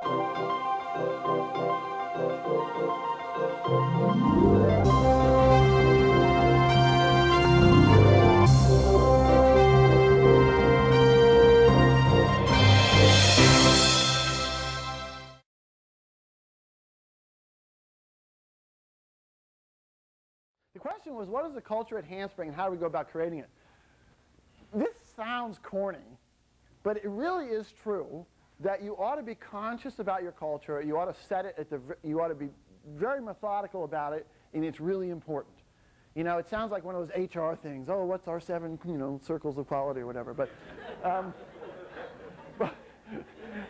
The question was, what is the culture at Handspring and how do we go about creating it? This sounds corny, but it really is true that you ought to be conscious about your culture. You ought to set it you ought to be very methodical about it, and it's really important. You know, it sounds like one of those HR things. Oh, what's our 7, circles of quality or whatever. But,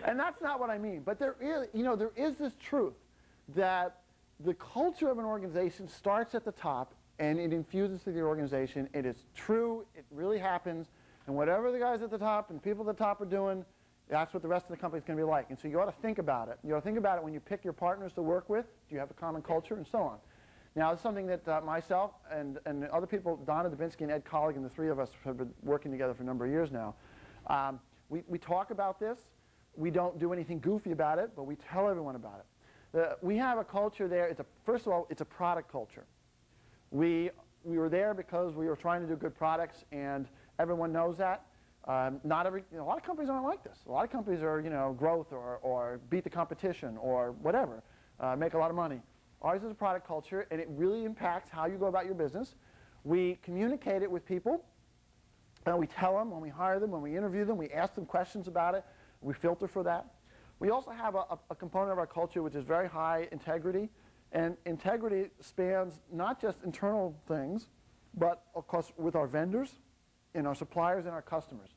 and that's not what I mean. But there is this truth that the culture of an organization starts at the top and it infuses through the organization. It is true. It really happens. And whatever the guys at the top and people at the top are doing, that's what the rest of the company is going to be like. And so you ought to think about it. You ought to think about it when you pick your partners to work with. Do you have a common culture and so on? Now, it's something that myself and other people, Donna Dubinsky and Ed Colligan, the three of us have been working together for a number of years now. We talk about this. We don't do anything goofy about it, but we tell everyone about it. We have a culture there. First of all, it's a product culture. We were there because we were trying to do good products, and everyone knows that. A lot of companies aren't like this. A lot of companies are, growth or beat the competition or whatever, make a lot of money. Ours is a product culture, and it really impacts how you go about your business. We communicate it with people, and we tell them when we hire them, when we interview them, we ask them questions about it. We filter for that. We also have a component of our culture which is very high integrity, and integrity spans not just internal things, but of course with our vendors, and our suppliers, and our customers.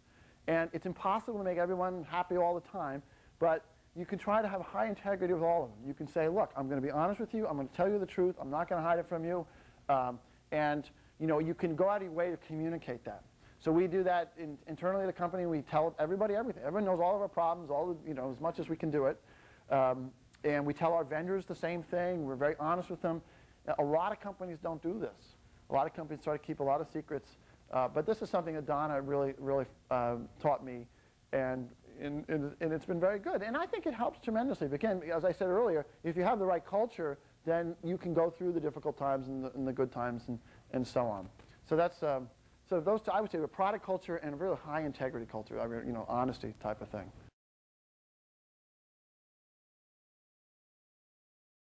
And it's impossible to make everyone happy all the time, but you can try to have high integrity with all of them. You can say, look, I'm going to be honest with you. I'm going to tell you the truth. I'm not going to hide it from you. And you can go out of your way to communicate that. So we do that internally at the company. We tell everybody everything. Everyone knows all of our problems, as much as we can do it. And we tell our vendors the same thing. We're very honest with them. A lot of companies don't do this. A lot of companies try to keep a lot of secrets. But this is something that Donna really taught me, and it's been very good. And I think it helps tremendously. But again, as I said earlier, if you have the right culture, then you can go through the difficult times and the good times and so on. So that's so those two, I would say, a product culture and a really high integrity culture, honesty type of thing.